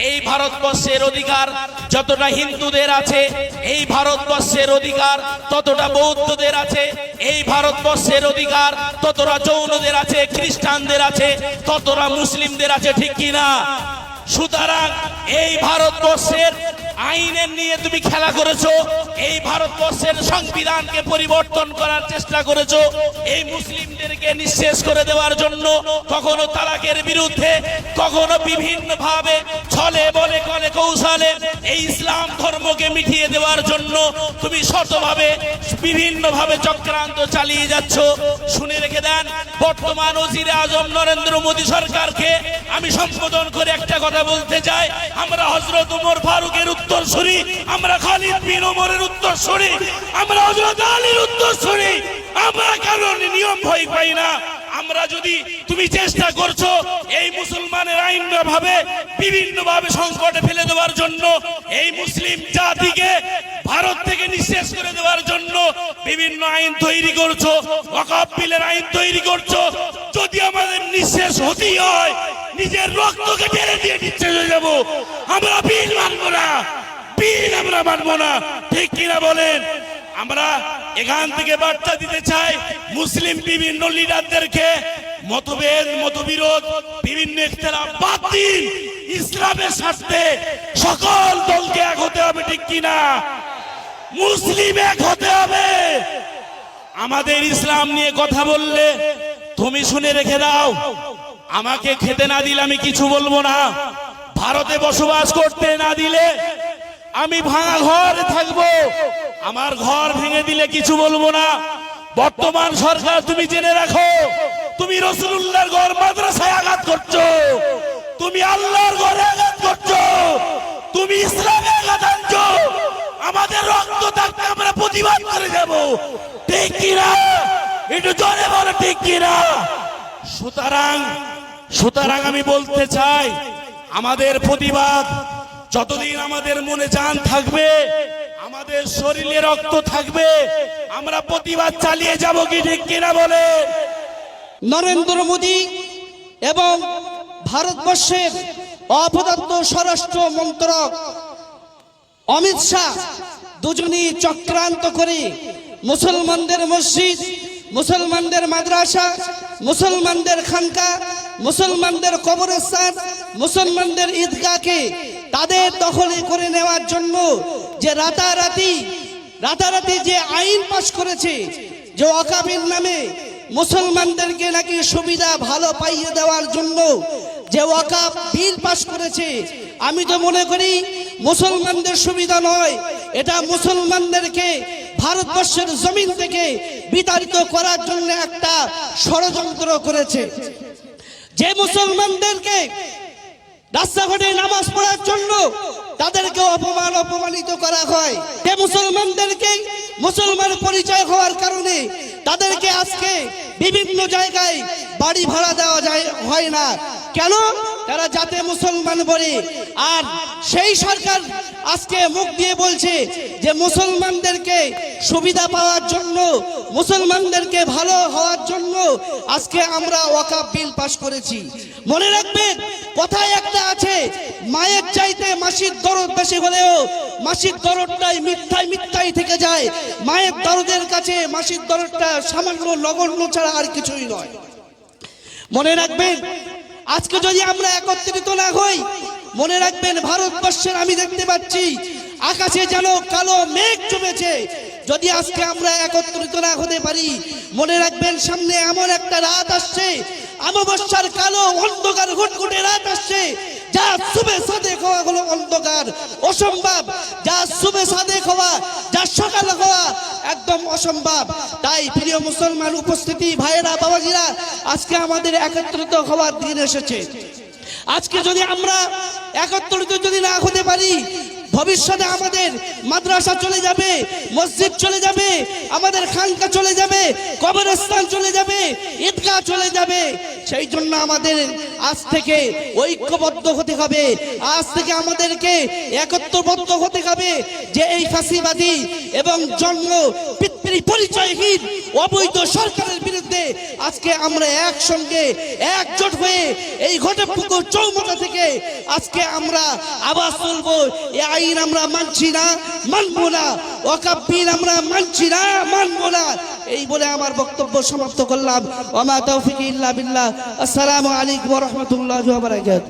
এই ভারতবর্ষের অধিকার যতটা হিন্দুদের আছে, এই ভারতবর্ষের অধিকার ততটা বৌদ্ধদের আছে, এই ভারতবর্ষের অধিকার ততটা জৈনদের আছে, খ্রিস্টানদের আছে, ততটা মুসলিমদের আছে, ঠিক কিনা? সুতরাং এই ভারতবর্ষের আইনের নিয়ে তুমি খেলা করেছো, এই ভারতবর্ষের সংবিধানকে পরিবর্তন করার চেষ্টা করেছো, এই মুসলিমদেরকে নিঃশেষ করে দেওয়ার জন্য, কখনো তালাকের বিরুদ্ধে, কখনো বিভিন্ন ভাবে ছলে বলে কলে কৌশলে এই ইসলাম ধর্মকে মিটিয়ে দেওয়ার জন্য তুমি শতভাবে বিভিন্ন ভাবে চক্রান্ত চালিয়ে যাচ্ছ। শুনে রেখে দেন, বর্তমান ওজিরে আজম নরেন্দ্র মোদী সরকারকে আমি সম্বোধন করে একটা কথা বলতে চাই, আমরা হযরত ওমর ফারুকের উত্তরসূরি, আমরা খালিদ বিন ওমরের উত্তরসূরি, আমরা হযরত আলীর উত্তরসূরি, আমরা কারণ নিয়ম ভয় পাই না। আমরা যদি তুমি চেষ্টা করছো এই মুসলমানের আইন ভাবে বিভিন্ন ভাবে সংকটে ফেলে দেওয়ার জন্য, এই মুসলিম জাতিকে ভারত থেকে নিঃশেষ করে দেওয়ার জন্য বিভিন্ন আইন তৈরি করছো, ওয়াকফ বিলের আইন তৈরি করছো, যদি আমাদের নিঃশেষ হতেই হয় নিজের রক্তকে ঢেলে দিয়ে নিঃশেষ হয়ে যাবো, আমরা বিল মানবো না, বিল আমরা মানবো না, ঠিক কিনা বলেন? আমরা এখান থেকে বার্তা দিতে চাই মুসলিম বিভিন্ন লিডারদেরকে, মতভেদ মতবিরোধ বিভিন্ন ইখতিলাফ বাদ দিন, ইসলামের স্বার্থে সকল দলকে এক হতে হবে, ঠিক কিনা? মুসলিম এক হতে হবে। আমাদের ইসলাম নিয়ে কথা বললে তুমি শুনে রেখে দাও, আমাকে খেতে না দিলে আমি কিছু বলবো না, ভারতে বসবাস করতে না দিলে আমি ভাঙা ঘরে থাকবো, আমার ঘর ভেঙে দিলে কিছু বলবো না। বর্তমান সরকার তুমি জেনে রাখো, তুমি রাসূলুল্লাহর ঘর মাদ্রাসায় আঘাত করছো, তুমি আল্লাহর ঘরে আঘাত করছো, তুমি ইসলামে আঘাত আনছো। আমাদের রক্ত থাকতে আমরা প্রতিবাদ করে যাব, ঠিক কিনা? একটু জোরে বলো, ঠিক কিনা? সুতরাং আমি বলতে চাই, আমাদের প্রতিবাদ যতদিন আমাদের মনে জান থাকবে, আমাদের শরীরে রক্ত থাকবে, আমরা প্রতিবাদ চালিয়ে যাব, কি ঠিক কিনা বলে? নরেন্দ্র মোদী এবং ভারতবর্ষের অপদার্থ স্বরাষ্ট্র মন্ত্রক অমিত শাহ দুজনই চক্রান্ত করে মুসলমানদের মসজিদ, মুসলমানদের মাদ্রাসা, মুসলমানদের খানকা, মুসলমানদের কবরস্থান, মুসলমানদের ঈদগাহকে তাদের দখলে করে নেওয়ার জন্য যে রাতারাতি যে আইন পাশ করেছে, যে ওয়াকফের নামে মুসলমানদেরকে নাকি সুবিধা ভালো পাইয়ে দেওয়ার জন্য যে ওয়াকফ বিল পাশ করেছে, আমি তো মনে করি মুসলমানদের সুবিধা নয়, এটা মুসলমানদেরকে ভারতবর্ষের জমিন থেকে বিতাড়িত করার জন্য একটা ষড়যন্ত্র করেছে। যে মুসলমানদেরকে রাস্তাঘাটে নামাজ পড়ার জন্য তাদেরকে অপমানিত করা হয়, যে মুসলমানদেরকে মুসলমান পরিচয় হওয়ার কারণে তাদেরকে আজকে বিভিন্ন জায়গায় বাড়ি ভাড়া দেওয়া হয় না, কেন? তারা যাতে মুসলমান বলে। আর সেই সরকার আজকে মুখ দিয়ে বলছে যে মুসলমানদেরকে সুবিধা পাওয়ার জন্য, মুসলমানদেরকে ভালো হওয়ার জন্য আজকে আমরা ওয়াকফ বিল পাশ করেছি। মনে রাখবেন, কথায় একটা আছে, মায়ের চাইতে মাসির দরদ বেশি হলেও মাসির দরদটাই মিথ্যাই থেকে যায়। মায়ের দরদের কাছে মাসির দরদটা সামান্য নগণ্য ছাড়া আর কিছুই নয়। মনে রাখবেন, আজকে যদি আমরা একত্রিত না হই, মনে রাখবেন ভারতবর্ষের আমি দেখতে পাচ্ছি আকাশে যেন কালো মেঘ জমেছে। যদি আজকে আমরা একত্রিত না হতে পারি, মনে রাখবেন সামনে এমন একটা রাত আসছে, অমাবস্যার কালো অন্ধকার ঘুটঘুটে রাত আসছে, যা সুবে সাদেক হওয়া হলো অন্ধকার, অসম্ভব। যা সুবে সাদেক হওয়া, যা সকাল হওয়া একদম অসম্ভব। তাই প্রিয় মুসলমান উপস্থিতি ভাইয়েরা, বাবাজিরা, আজকে আমাদের একত্রিত হওয়ার দিন এসেছে। আজকে যদি আমরা একত্রিত যদি না হতে পারি, ভবিষ্যতে আমাদের মাদ্রাসা চলে যাবে, মসজিদ চলে যাবে, আমাদের খানকা চলে যাবে, কবরস্থান চলে যাবে, ঈদগাহ চলে যাবে। সেই জন্য আমাদের আজ থেকে ঐক্যবদ্ধ হতে হবে, আজ থেকে আমাদেরকে একত্রবদ্ধ হতে হবে যে এই ফাঁসিবাদী এবং জন্ম এই পরিচয়হীন অবৈধ সরকারের বিরুদ্ধে আজকে আমরা একসঙ্গে একজোট হয়ে এই ঘটকপুকুর চৌমাথা থেকে আজকে আমরা আওয়াজ তুলবো, এই আইন আমরা মানছি না, মানবো না, ওয়াকফ বিল আমরা মানছি না, মানবো না। এই বলে আমার বক্তব্য সমাপ্ত করলাম। ওয়া মা তাওফিকি ইল্লা বিল্লাহ। আসসালামু আলাইকুম ওয়া রাহমাতুল্লাহি ওয়া বারাকাতুহু।